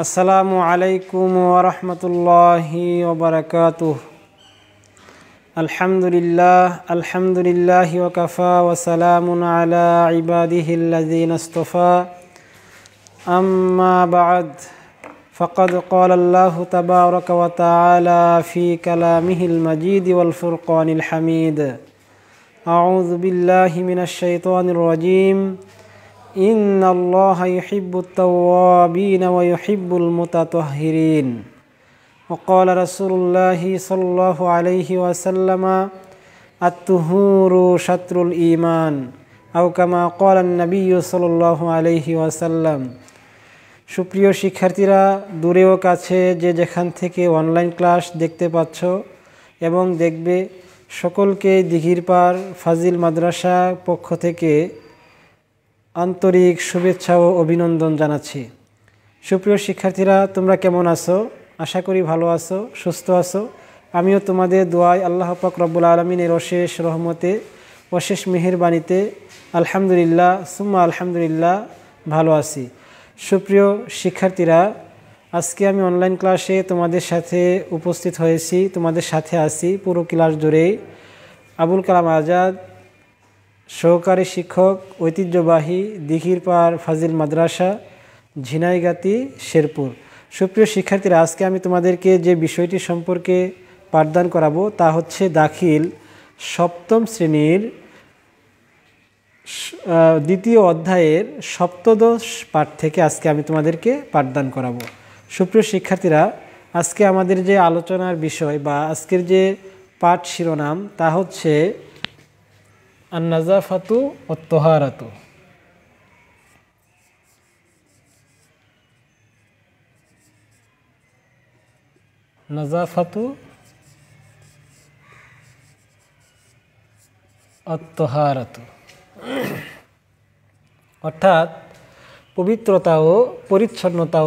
আসসালামু আলাইকুম ওয়া রাহমাতুল্লাহি ওয়া বারাকাতুহু। আলহামদুলিল্লাহি ওয়া কাফা ওয়া সালামুন আলা ইবাদিহিল্লাযীনা ইসতাফা। আম্মা বা'দ, ফাকাদ ক্বালা আল্লাহু তাবারাকা ওয়া তাআলা ফি কালামিহিল মাজিদ ওয়াল ফুরকানিল হামিদ। আউযু বিল্লাহি মিনাশ শাইতানির রাজীম। ইন্নাল্লাহা ইউহিব্বুত তাওয়াবিনা ওয়া ইউহিব্বুল মুতাতাহহিরিন। ওয়া ক্বালা রাসূলুল্লাহি সাল্লাল্লাহু আলাইহি ওয়াসাল্লাম আত-তুহুরু শাতরুল ঈমান আও কামা ক্বালা an-নাবিয়্যু সাল্লাল্লাহু আলাইহি ওয়াসাল্লাম। সুপ্রিয় শিক্ষার্থীরা, দূরে ও কাছে যে যেখান থেকে অনলাইন ক্লাস দেখতে পাচ্ছ এবং দেখবে, সকলকে দিঘির পাড় ফাজিল মাদ্রাসা পক্ষ থেকে আন্তরিক শুভেচ্ছা ও অভিনন্দন জানাচ্ছি। সুপ্রিয় শিক্ষার্থীরা, তোমরা কেমন আছো? আশা করি ভালো আছো, সুস্থ আছো। আমিও তোমাদের দোয়ায় আল্লাহ পাক রব্বুল আলামিনের অশেষ রহমতে, অশেষ মেহেরবানিতে আলহামদুলিল্লাহ সুম্মা আলহামদুলিল্লাহ ভালো আছি। সুপ্রিয় শিক্ষার্থীরা, আজকে আমি অনলাইন ক্লাসে তোমাদের সাথে উপস্থিত হয়েছি, তোমাদের সাথে আছি পুরো ক্লাস জুড়েই। আবুল কালাম আজাদ, সহকারী শিক্ষক, ঐতিহ্যবাহী দিঘির পাড় ফাজিল মাদ্রাসা, ঝিনাইগাতি, শেরপুর। সুপ্রিয় শিক্ষার্থীরা, আজকে আমি তোমাদেরকে যে বিষয়টি সম্পর্কে পাঠদান করাবো তা হচ্ছে দাখিল সপ্তম শ্রেণীর দ্বিতীয় অধ্যায়ের সপ্তদশ পাঠ থেকে আজকে আমি তোমাদেরকে পাঠদান করাবো। সুপ্রিয় শিক্ষার্থীরা, আজকে আমাদের যে আলোচনার বিষয় বা আজকের যে পাঠ শিরোনাম তা হচ্ছে আন-নাযাফাতু ওয়াত-তাহারাতু। নাযাফাতু ওয়াত-তাহারাতু অর্থাৎ পবিত্রতা ও পরিচ্ছন্নতা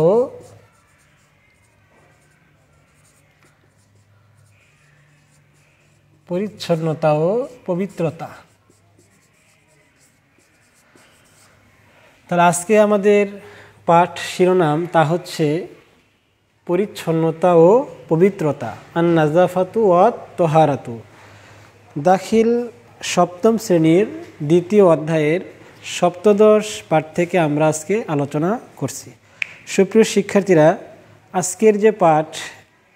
ও পবিত্রতা। তাহলে আজকে আমাদের পাঠ শিরোনাম তা হচ্ছে পরিচ্ছন্নতা ও পবিত্রতা, আন-নাযাফাতু ওয়াত-তাহারাতু। দাখিল সপ্তম শ্রেণীর দ্বিতীয় অধ্যায়ের সপ্তদশ পাঠ থেকে আমরা আজকে আলোচনা করছি। সুপ্রিয় শিক্ষার্থীরা, আজকের যে পাঠ,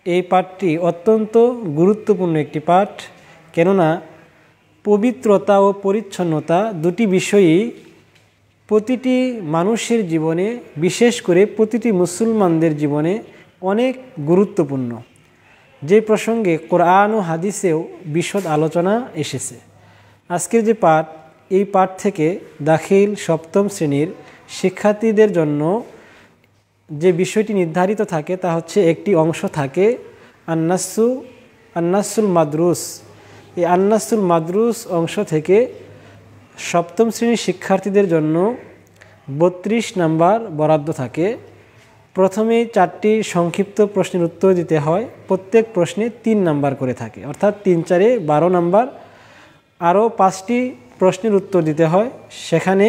এই পাঠটি অত্যন্ত গুরুত্বপূর্ণ একটি পাঠ, কেননা পবিত্রতা ও পরিচ্ছন্নতা দুটি বিষয়ই প্রতিটি মানুষের জীবনে, বিশেষ করে প্রতিটি মুসলমানদের জীবনে অনেক গুরুত্বপূর্ণ, যে প্রসঙ্গে কোরআন ও হাদিসেও বিশদ আলোচনা এসেছে। আজকের যে পাঠ, এই পাঠ থেকে দাখিল সপ্তম শ্রেণীর শিক্ষার্থীদের জন্য যে বিষয়টি নির্ধারিত থাকে তা হচ্ছে একটি অংশ থাকে আন্নাসুল মাদরুস। এই আন্নাসুল মাদরুস অংশ থেকে সপ্তম শ্রেণীর শিক্ষার্থীদের জন্য 32 নাম্বার বরাদ্দ থাকে। প্রথমেই 4টি সংক্ষিপ্ত প্রশ্নের উত্তর দিতে হয়, প্রত্যেক প্রশ্নে 3 নাম্বার করে থাকে, অর্থাৎ 3 4 12 নাম্বার। আরও 5টি প্রশ্নের উত্তর দিতে হয়, সেখানে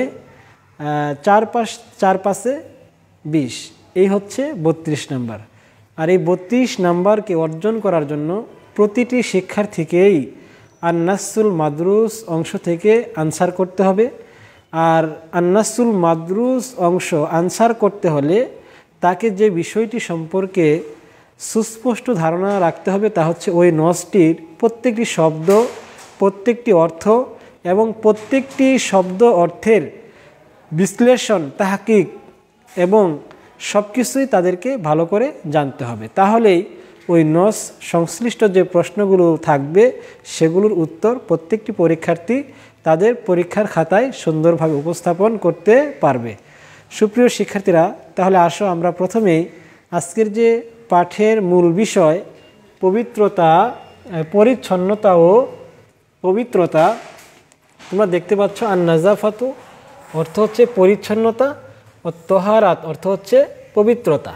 4 5 20, এই হচ্ছে 32 নাম্বার। আর এই 32 নাম্বারকে অর্জন করার জন্য প্রতিটি শিক্ষার্থীকেই আন্নাসুল মাদরুস অংশ থেকে আনসার করতে হবে। আর আন্নাসুল মাদরুস অংশ আনসার করতে হলে তাকে যে বিষয়টি সম্পর্কে সুস্পষ্ট ধারণা রাখতে হবে তা হচ্ছে ওই নসটির প্রত্যেকটি শব্দ, প্রত্যেকটি অর্থ এবং প্রত্যেকটি শব্দ অর্থের বিশ্লেষণ, তাহকিক এবং সব কিছুই তাদেরকে ভালো করে জানতে হবে। তাহলেই ওই নস সংশ্লিষ্ট যে প্রশ্নগুলো থাকবে সেগুলোর উত্তর প্রত্যেকটি পরীক্ষার্থী তাদের পরীক্ষার খাতায় সুন্দরভাবে উপস্থাপন করতে পারবে। সুপ্রিয় শিক্ষার্থীরা, তাহলে আসো আমরা প্রথমেই আজকের যে পাঠের মূল বিষয় পবিত্রতা, পরিচ্ছন্নতা ও পবিত্রতা, তোমরা দেখতে পাচ্ছ আন-নাযাফাতু অর্থ হচ্ছে পরিচ্ছন্নতা ও তাহারাত অর্থ হচ্ছে পবিত্রতা।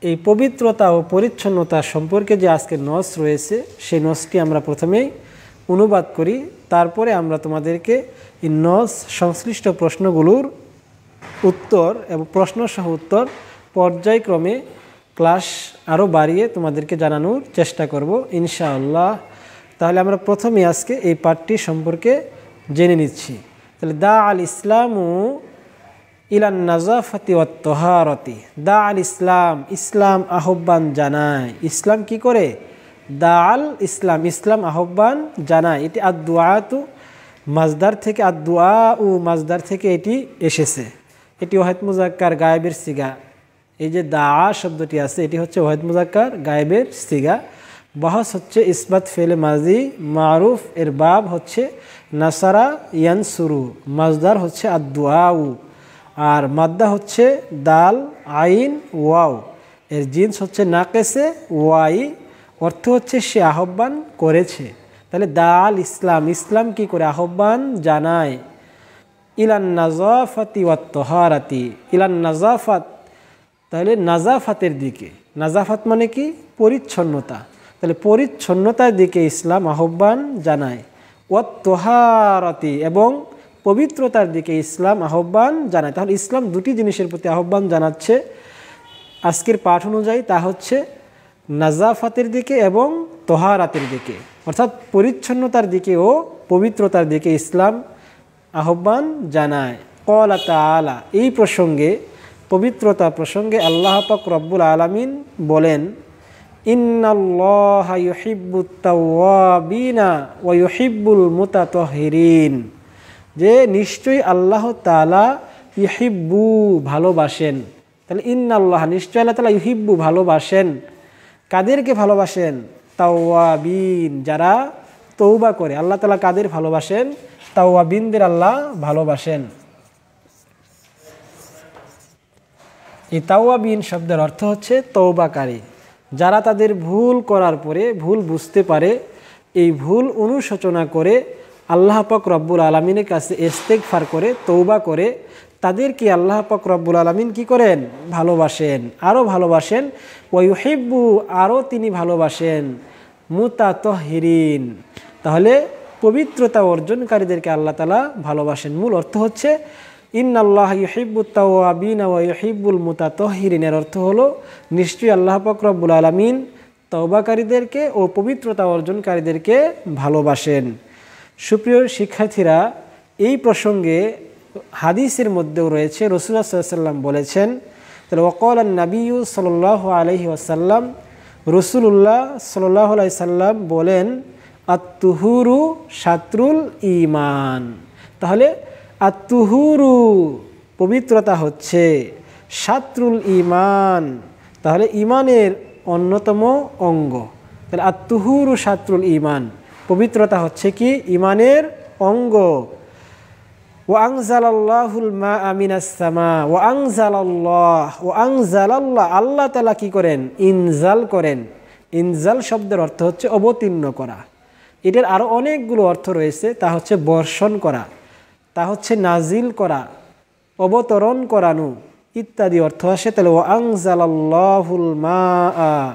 এই পবিত্রতা ও পরিচ্ছন্নতা সম্পর্কে যে আজকের নস রয়েছে সেই নসটি আমরা প্রথমেই অনুবাদ করি, তারপরে আমরা তোমাদেরকে এই নস সংশ্লিষ্ট প্রশ্নগুলোর উত্তর এবং প্রশ্নসহ উত্তর পর্যায়ক্রমে ক্লাস আরও বাড়িয়ে তোমাদেরকে জানানোর চেষ্টা করব ইনশাআল্লাহ। তাহলে আমরা প্রথমে আজকে এই পাঠটি সম্পর্কে জেনে নিচ্ছি। তাহলে দা আল ইসলামু ইলান নাজাফাতি ওয়াত তাহারাতি। দা আল ইসলাম, ইসলাম আহ্বান জানায়। ইসলাম কি করে? দা আল ইসলাম, ইসলাম আহ্বান জানায়। এটি আদ-দুআতু মাজদার থেকে, আদ-দুআউ মাজদার থেকে এটি এসেছে। এটি ওয়াহিদ মুজাক্কার গায়েবের সিগা। এই যে দা শব্দটি আছে এটি হচ্ছে ওয়াহিদ মুজাক্কার গায়েবের সিগা। বাহাস হচ্ছে ইসবাত ফেলে মাজি, মারুফ এর বাব হচ্ছে নাসারা ইয়ানসুরু, মাজদার হচ্ছে আদ-দুআউ, আর মাদ্দা হচ্ছে দাল আইন ওয়াও, এর জিন্স হচ্ছে নাকেসে ওয়াই, অর্থ হচ্ছে সে আহ্বান করেছে। তাহলে দাল ইসলাম, ইসলাম কি করে আহ্বান জানায়। ইলান নাজাফাতি ওয়াত তাহারাতি, ইলান নাজাফাত, তাহলে নাজাফাতের দিকে। নাজাফাত মানে কি? পরিচ্ছন্নতা। তাহলে পরিচ্ছন্নতার দিকে ইসলাম আহ্বান জানায়। ওয়াত তাহারাতি, এবং পবিত্রতার দিকে ইসলাম আহ্বান জানায়। তাহলে ইসলাম দুটি জিনিসের প্রতি আহ্বান জানাচ্ছে আজকের পাঠ অনুযায়ী, তা হচ্ছে নাজাফাতের দিকে এবং তহারাতের দিকে, অর্থাৎ পরিচ্ছন্নতার দিকে ও পবিত্রতার দিকে ইসলাম আহ্বান জানায়। ক্বালা তাআলা, এই প্রসঙ্গে, পবিত্রতা প্রসঙ্গে আল্লাহ পাক রব্বুল আলামিন বলেন, ইন্নাল্লাহা ইউহিব্বুত তাওয়াবিনা ওয়া ইউহিব্বুল মুতাতাহহিরিন, যে নিশ্চয়ই আল্লাহ তাআলা ইউহিব্বু ভালোবাসেন। তাহলে ইন্নাল্লাহ, নিশ্চয়ই আল্লাহ তাআলা ইউহিব্বু ভালোবাসেন। কাদেরকে ভালোবাসেন? তাওয়াবিন, যারা তওবা করে। আল্লাহ তাআলা কাদের ভালোবাসেন? তাওয়াবিনদের আল্লাহ ভালোবাসেন। এই তাওয়াবিন শব্দের অর্থ হচ্ছে তওবাকারী, যারা তাদের ভুল করার পরে, ভুল বুঝতে পারে, এই ভুল অনুশোচনা করে আল্লাহ পাক রব্বুল আলামিনের কাছে ইস্তেগফার করে, তওবা করে, তাদেরকে আল্লাহ পাক রব্বুল আলামিন কি করেন? ভালোবাসেন, আরও ভালোবাসেন। ওয়া ইউহিব্বু, আরও তিনি ভালোবাসেন মুতাতাহহিরিন, তাহলে পবিত্রতা অর্জনকারীদেরকে আল্লাহ তাআলা ভালোবাসেন। মূল অর্থ হচ্ছে ইন্নাল্লাহ ইউহিব্বুত তাওয়াবিনা ওয়া ইউহিব্বুল মুতাতাহহিরিন, এর অর্থ হলো নিশ্চয়ই আল্লাহ পাক রব্বুল আলামিন তওবাকারীদেরকে ও পবিত্রতা অর্জনকারীদেরকে ভালোবাসেন। সুপ্রিয় শিক্ষার্থীরা, এই প্রসঙ্গে হাদিসের মধ্যেও রয়েছে, রাসূলুল্লাহ সাল্লাল্লাহু আলাইহি ওয়াসাল্লাম বলেছেন। তাহলে ওয়াকালান নাবিয়্যু সাল্লাল্লাহু আলাইহি ওয়াসাল্লাম, রাসূলুল্লাহ সাল্লাল্লাহু আলাইহি সাল্লাম বলেন, আত-তুহুরু শাতরুল ঈমান। তাহলে আত-তুহুরু পবিত্রতা হচ্ছে, শাতরুল ঈমান তাহলে ঈমানের অন্যতম অঙ্গ। তাহলে আত-তুহুরু শাতরুল ঈমান, পবিত্রতা হচ্ছে কি? ঈমানের অঙ্গ। ওয়া আনজালাল্লাহুল মাআ মিনাস সামা, ওয়া আনজালাল্লাহ, ওয়া আনজালাল্লাহ, আল্লাহ তাআলা কি করেন? ইনজাল করেন। ইনজাল শব্দের অর্থ হচ্ছে অবতীর্ণ করা। এটার আরও অনেকগুলো অর্থ রয়েছে, তা হচ্ছে বর্ষণ করা, তা হচ্ছে নাজিল করা, অবতরণ করানো ইত্যাদি অর্থ আসে। তাহলে ওয়া আনজালাল্লাহুল মাআ,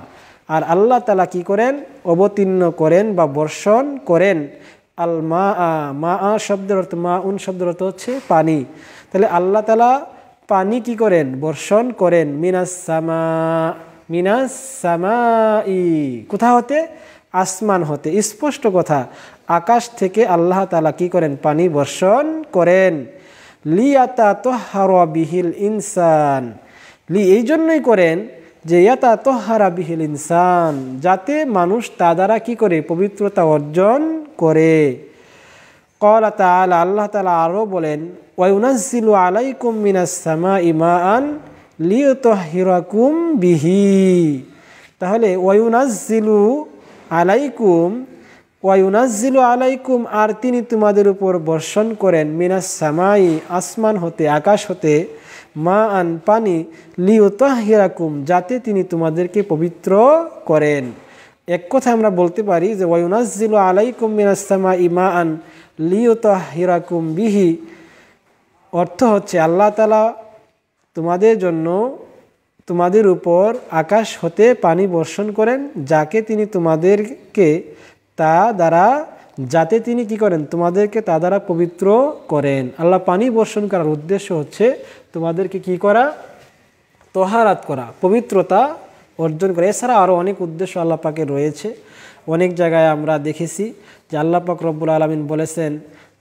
আর আল্লাহ তাআলা কি করেন? অবতীর্ণ করেন বা বর্ষণ করেন। আল মাআ, মাআ শব্দের অর্থ, মাউন শব্দের অর্থ হচ্ছে পানি। তাহলে আল্লাহ তাআলা পানি কি করেন? বর্ষণ করেন। মিনাস সামা, মিনাস সামাই, কোথা হতে? আসমান হতে। স্পষ্ট কথা, আকাশ থেকে আল্লাহ তাআলা কি করেন? পানি বর্ষণ করেন। লিয়াতাতাহহারা বিহিল ইনসান, লি এই জন্যই করেন যে ইয়াতাতাহহারা বিহিল ইনসান, যাতে মানুষ তা দ্বারা কি করে? পবিত্রতা অর্জন করে। ক্বালা তাআলা, আল্লাহ তাআলা আরও বলেন, ওয়া ইউনাজ্জিলু আলাইকুম মিনাস সামাই মাআন লিয়ুতাহহিরাকুম বিহি। তাহলে ওয়া ইউনাজ্জিলু আলাইকুম, ওয়া ইউনাজ্জিলু আলাইকুম, আর তিনি তোমাদের উপর বর্ষণ করেন, মিনাস সামাই আসমান হতে, আকাশ হতে, মাআন পানি, লিয়ুতাহহিরাকুম যাতে তিনি তোমাদেরকে পবিত্র করেন। এক কথা আমরা বলতে পারি যে ওয়া ইউনাজ্জিলু আলাইকুম মিনাস সামাই মাআন লিয়ুতাহহিরাকুম বিহি, অর্থ হচ্ছে আল্লাহ তাআলা তোমাদের জন্য, তোমাদের উপর আকাশ হতে পানি বর্ষণ করেন, যাকে তিনি তোমাদেরকে তা দ্বারা, যাতে তিনি কি করেন? তোমাদেরকে তা দ্বারা পবিত্র করেন। আল্লাহ পানি বর্ষণ করার উদ্দেশ্য হচ্ছে তোমাদেরকে কি করা? তহারাত করা, পবিত্রতা অর্জন করা। এছাড়া আরও অনেক উদ্দেশ্য আল্লাহ পাকের রয়েছে। অনেক জায়গায় আমরা দেখেছি যে আল্লাহ পাক রব্বুল আলামিন বলেছেন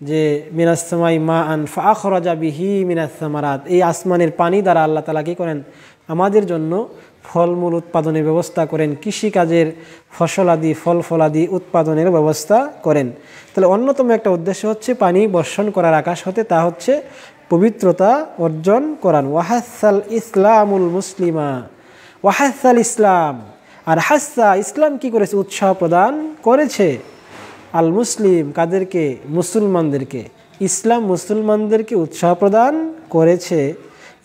যে মিনাস সামাই মা আন ফাখরাজা বিহি মিনাস সামারাত, এই আসমানের পানি দ্বারা আল্লাহ তাআলা কী করেন, আমাদের জন্য ফলমূল উৎপাদনের ব্যবস্থা করেন, কৃষিকাজের ফসলাদি ফলাদি উৎপাদনের ব্যবস্থা করেন। তাহলে অন্যতম একটা উদ্দেশ্য হচ্ছে পানি বর্ষণ করার আকাশ হতে, তা হচ্ছে পবিত্রতা অর্জন করান। ওয়াহাসাল ইসলামুল মুসলিমা, ওয়াহাসাল ইসলাম, আর হাসা ইসলাম কি করেছে, উৎসাহ প্রদান করেছে। আল মুসলিম কাদেরকে, মুসলমানদেরকে। ইসলাম মুসলমানদেরকে উৎসাহ প্রদান করেছে।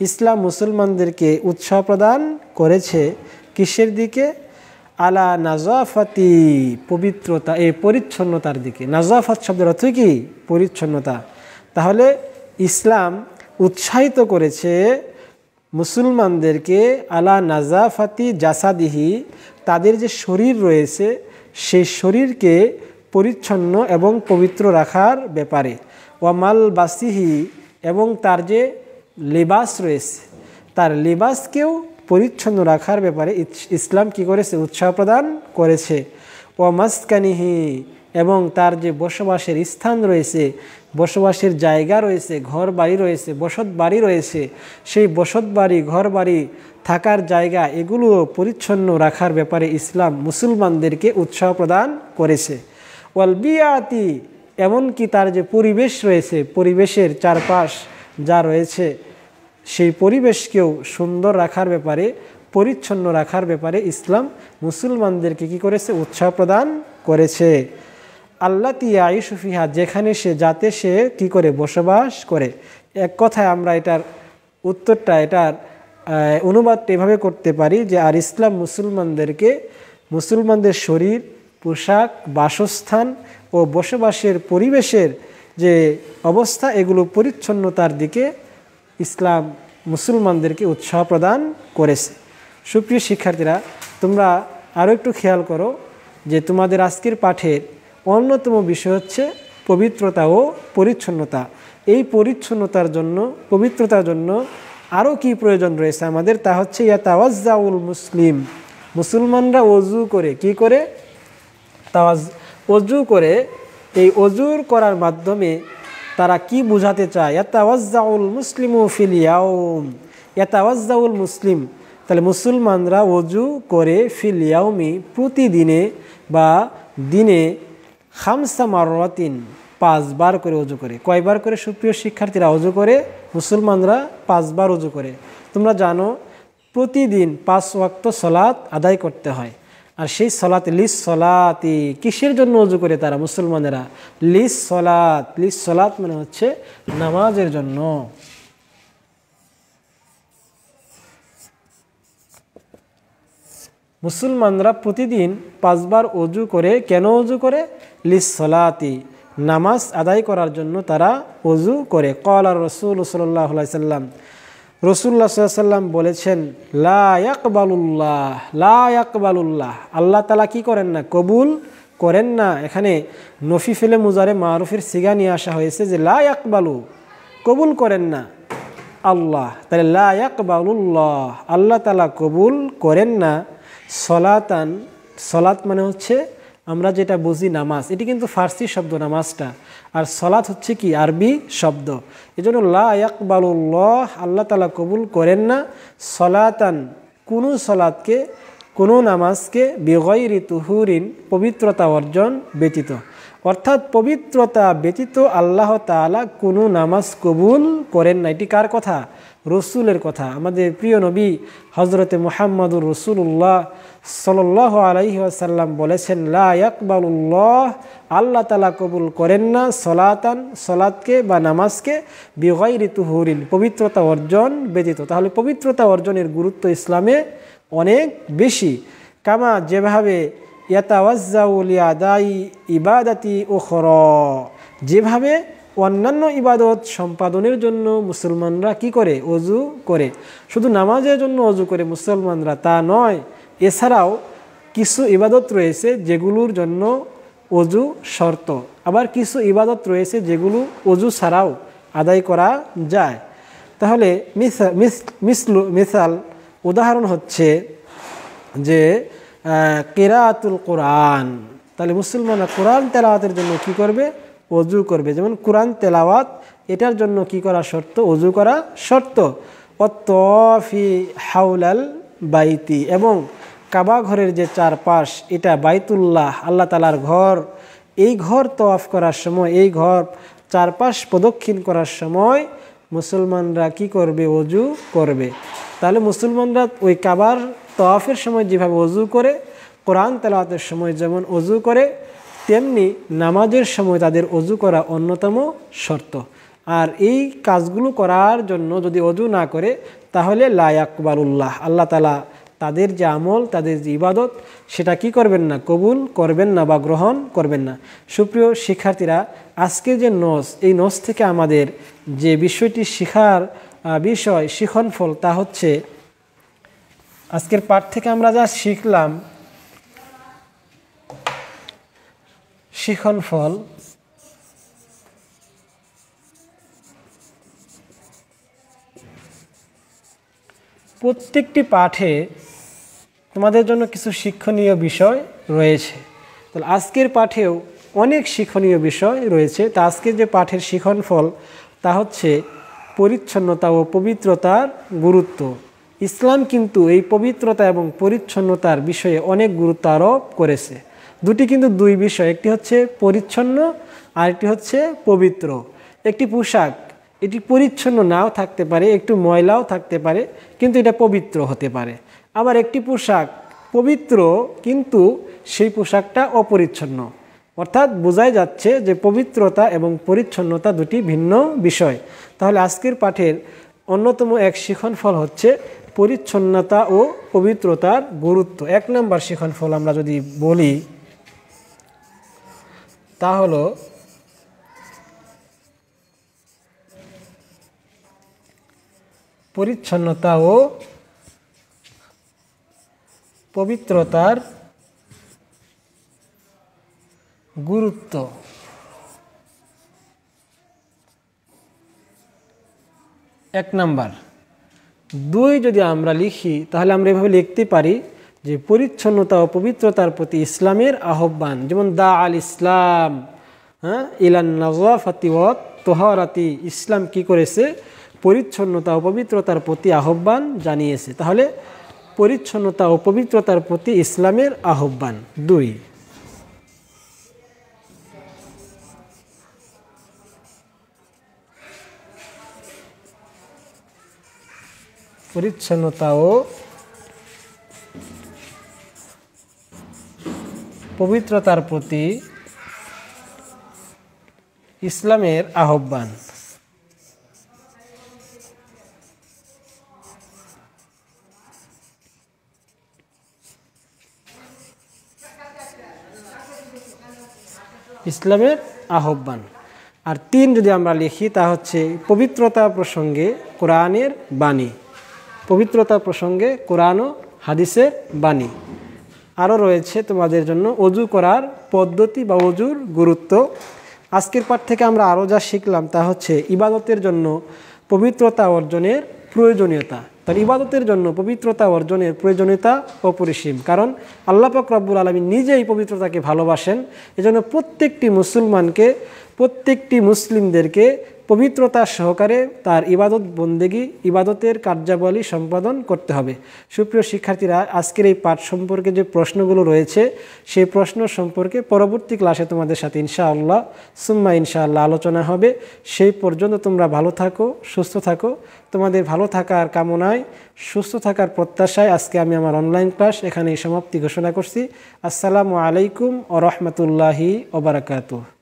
ইসলাম মুসলমানদেরকে উৎসাহ প্রদান করেছে কিসের দিকে, আলা নাজাফাতি, পবিত্রতা, এই পরিচ্ছন্নতার দিকে। নাজাফাত শব্দের অর্থ কি, পরিচ্ছন্নতা। তাহলে ইসলাম উৎসাহিত করেছে মুসলমানদেরকে আলা নাজাফাতি জাসাদিহি, তাদের যে শরীর রয়েছে সেই শরীরকে পরিচ্ছন্ন এবং পবিত্র রাখার ব্যাপারে। ওয়ামাল বাসিহি, এবং তার যে লিবাস রয়েছে তার লিবাসকেও পরিচ্ছন্ন রাখার ব্যাপারে ইসলাম কি করেছে, উৎসাহ প্রদান করেছে। ওয়ামাসকানিহি, এবং তার যে বসবাসের স্থান রয়েছে, বসবাসের জায়গা রয়েছে, ঘর বাড়ি রয়েছে, বসত বাড়ি রয়েছে, সেই বসত বাড়ি ঘর বাড়ি থাকার জায়গা এগুলো পরিচ্ছন্ন রাখার ব্যাপারে ইসলাম মুসলমানদেরকে উৎসাহ প্রদান করেছে। ওয়াল বিয়াতি, এমনকি তার যে পরিবেশ রয়েছে, পরিবেশের চারপাশ যা রয়েছে সেই পরিবেশকেও সুন্দর রাখার ব্যাপারে, পরিচ্ছন্ন রাখার ব্যাপারে ইসলাম মুসলমানদেরকে কি করেছে, উৎসাহ প্রদান করেছে। আল্লাতি আইশু ফিহা, যেখানে সে, যাতে সে কি করে, বসবাস করে। এক কথায় আমরা এটার উত্তরটা, এটার অনুবাদটা এভাবে করতে পারি যে আর ইসলাম মুসলমানদেরকে মুসলমানদের শরীর, পোশাক, বাসস্থান ও বসবাসের পরিবেশের যে অবস্থা এগুলো পরিচ্ছন্নতার দিকে ইসলাম মুসলমানদেরকে উৎসাহ প্রদান করেছে। সুপ্রিয় শিক্ষার্থীরা, তোমরা আরও একটু খেয়াল করো যে তোমাদের আজকের পাঠের অন্যতম বিষয় হচ্ছে পবিত্রতা ও পরিচ্ছন্নতা। এই পরিচ্ছন্নতার জন্য, পবিত্রতার জন্য আরও কি প্রয়োজন রয়েছে আমাদের, তা হচ্ছে ইয়াতাওয়াজ্জাউল মুসলিম, মুসলমানরা অজু করে, কি করে, অজু করে। এই অজুর করার মাধ্যমে তারা কি বোঝাতে চায়, ইয়াতাওয়াজ্জাউল মুসলিমু ফিল ইয়াউম, ইয়াতাওয়াজ্জাউল মুসলিম, তাহলে মুসলমানরা অজু করে, ফিল ইয়াউমি, প্রতিদিনে বা দিনে, খামসা মাররাতিন, 5 বার করে অজু করে। কয়বার করে সুপ্রিয় শিক্ষার্থীরা অজু করে? মুসলমানরা 5 বার অজু করে। তোমরা জানো প্রতিদিন 5 ওয়াক্ত সলাত আদায় করতে হয়। আর সেই সলাত, লিস সলাতি, কিসের জন্য অজু করে তারা মুসলমানেরা? লিস সলাত, লিস সলাত মানে হচ্ছে নামাজের জন্য। মুসলমানরা প্রতিদিন 5 বার অজু করে। কেন অজু করে? লিস সলাতি, নামাজ আদায় করার জন্য তারা অজু করে। ক্বালা রাসূল সাল্লাল্লাহু আলাইহি সাল্লাম, রাসূলুল্লাহ সাল্লাল্লাহু আলাইহি সাল্লাম বলেছেন, লা ইয়াকবালুল্লাহ, লা ইয়াকবালুল্লাহ, আল্লাহ তাআলা কি করেন না? কবুল করেন না। এখানে নফি ফেলে মুজারে মারুফের সিগা নিয়ে আসা হয়েছে যে লা ইয়াকবালু, কবুল করেন না আল্লাহ। তাহলে লা ইয়াকবালুল্লাহ, আল্লাহ তাআলা কবুল করেন না সলাতান, সলাত মানে হচ্ছে আমরা যেটা বুঝি নামাজ, এটি কিন্তু ফার্সি শব্দ নামাজটা, আর সলাত হচ্ছে কি আরবি শব্দ। এজন্য লা ইয়াকবালুল্লাহ, আল্লাহ তাআলা কবুল করেন না সলাতান, কোনো সলাতকে, কোনো নামাজকে, বিগয়রি তুহুরিন, পবিত্রতা অর্জন ব্যতীত। অর্থাৎ পবিত্রতা ব্যতীত আল্লাহ তাআলা কোনো নামাজ কবুল করেন না। এটি কার কথা? রসুলের কথা। আমাদের প্রিয় নবী হজরতে মুহাম্মদুর রাসূলুল্লাহ সাল্লাল্লাহু আলাইহি ওয়াসাল্লাম বলেছেন, লা ইয়াকবালুল্লাহ, আল্লাহ তাআলা কবুল করেন না সলাতান, সলাতকে বা নামাজকে, বিগয়রি তুহুরিন, পবিত্রতা অর্জন ব্যতীত। তাহলে পবিত্রতা অর্জনের গুরুত্ব ইসলামে অনেক বেশি। কামা, যেভাবে ইয়াতাওয়াজ্জাউ লিআদাই ইবাদাতি উখরা, যেভাবে অন্যান্য ইবাদত সম্পাদনের জন্য মুসলমানরা কি করে? অজু করে। শুধু নামাজের জন্য অজু করে মুসলমানরা তা নয়, এছাড়াও কিছু ইবাদত রয়েছে যেগুলোর জন্য অজু শর্ত, আবার কিছু ইবাদত রয়েছে যেগুলো অজু ছাড়াও আদায় করা যায়। তাহলে মিসাল উদাহরণ হচ্ছে যে কিরাআতুল কোরআন। তাহলে মুসলমানরা কোরআন তেলাওয়াতের জন্য কি করবে? ওযু করবে। যেমন কোরআন তেলাওয়াত এটার জন্য কি করা শর্ত? ওযু করা শর্ত। ওয়াত্তাওয়াফি হাওলাল বাইতি, এবং কাবা ঘরের যে চারপাশ, এটা বাইতুল্লাহ আল্লাহ তাআলার ঘর, এই ঘর তওয়াফ করার সময়, এই ঘর চারপাশ প্রদক্ষিণ করার সময় মুসলমানরা কি করবে? ওযু করবে। তাহলে মুসলমানরা ওই কাবার তওয়াফের সময় যেভাবে ওযু করে, কোরআন তেলাওয়াতের সময় যেমন ওযু করে, তেমনি নামাজের সময় তাদের ওযু করা অন্যতম শর্ত। আর এই কাজগুলো করার জন্য যদি ওযু না করে তাহলে লা ইয়াকবালুল্লাহ, আল্লাহ তাআলা তাদের যে আমল, তাদের যে ইবাদত, সেটা কি করবেন না? কবুল করবেন না বা গ্রহণ করবেন না। সুপ্রিয় শিক্ষার্থীরা, আজকের যে নস, এই নস থেকে আমাদের যে বিষয়টি শিখার বিষয়, শিখনফল, তা হচ্ছে আজকের পাঠ থেকে আমরা যা শিখলাম, শিখনফল প্রত্যেকটি পাঠে তোমাদের জন্য কিছু শিক্ষণীয় বিষয় রয়েছে। তাহলে আজকের পাঠেও অনেক শিক্ষণীয় বিষয় রয়েছে। তা আজকের যে পাঠের শিখনফল, তা হচ্ছে পরিচ্ছন্নতা ও পবিত্রতার গুরুত্ব। ইসলাম কিন্তু এই পবিত্রতা এবং পরিচ্ছন্নতার বিষয়ে অনেক গুরুত্ব আরোপ করেছে। দুটি কিন্তু দুই বিষয়, একটি হচ্ছে পরিচ্ছন্ন আর একটি হচ্ছে পবিত্র। একটি পোশাক এটি পরিচ্ছন্ন নাও থাকতে পারে, একটু ময়লাও থাকতে পারে, কিন্তু এটা পবিত্র হতে পারে। আবার একটি পোশাক পবিত্র কিন্তু সেই পোশাকটা অপরিচ্ছন্ন। অর্থাৎ বোঝাই যাচ্ছে যে পবিত্রতা এবং পরিচ্ছন্নতা দুটি ভিন্ন বিষয়। তাহলে আজকের পাঠের অন্যতম এক শিখনফল হচ্ছে পরিচ্ছন্নতা ও পবিত্রতার গুরুত্ব। 1 নম্বর শিখনফল আমরা যদি বলি, তা হলো পরিচ্ছন্নতা ও পবিত্রতার গুরুত্ব। 1 নম্বর। 2 যদি আমরা লিখি তাহলে আমরা এভাবে লিখতে পারি যে পরিচ্ছন্নতা ও পবিত্রতার প্রতি ইসলামের আহ্বান। যেমন দা আল ইসলাম ইলান নাযাফাতি ওয়াত তাহারাতি, ইসলাম কি করেছে? পরিচ্ছন্নতা ও পবিত্রতার প্রতি আহ্বান জানিয়েছে। তাহলে পরিচ্ছন্নতা ও পবিত্রতার প্রতি ইসলামের আহ্বান। 2, পরিচ্ছন্নতা ও পবিত্রতার প্রতি ইসলামের আহ্বান। ইসলামের আহ্বান। আর 3 যদি আমরা লিখি তা হচ্ছে পবিত্রতা প্রসঙ্গে কোরআনের বাণী। পবিত্রতা প্রসঙ্গে কোরআন ও হাদিসের বাণী। আরও রয়েছে তোমাদের জন্য ওযু করার পদ্ধতি বা ওযুর গুরুত্ব। আজকের পাঠ থেকে আমরা আরও যা শিখলাম তা হচ্ছে ইবাদতের জন্য পবিত্রতা অর্জনের প্রয়োজনীয়তা। তার ইবাদতের জন্য পবিত্রতা অর্জনের প্রয়োজনীয়তা অপরিসীম, কারণ আল্লাহ পাক রব্বুল আলামিন নিজেই পবিত্রতাকে ভালোবাসেন। এজন্য প্রত্যেকটি মুসলমানকে, প্রত্যেকটি মুসলিমদেরকে পবিত্রতা সহকারে তার ইবাদত বন্দেগী, ইবাদতের কার্যাবলী সম্পাদন করতে হবে। সুপ্রিয় শিক্ষার্থীরা, আজকের এই পাঠ সম্পর্কে যে প্রশ্নগুলো রয়েছে সেই প্রশ্ন সম্পর্কে পরবর্তী ক্লাসে তোমাদের সাথে ইনশাআল্লাহ ইনশাআল্লাহ আলোচনা হবে। সেই পর্যন্ত তোমরা ভালো থাকো, সুস্থ থাকো। তোমাদের ভালো থাকার কামনায়, সুস্থ থাকার প্রত্যাশায় আজকে আমি আমার অনলাইন ক্লাস এখানেই সমাপ্তি ঘোষণা করছি। আসসালামু আলাইকুম ওয়া রাহমাতুল্লাহি ওয়া বারাকাতুহু।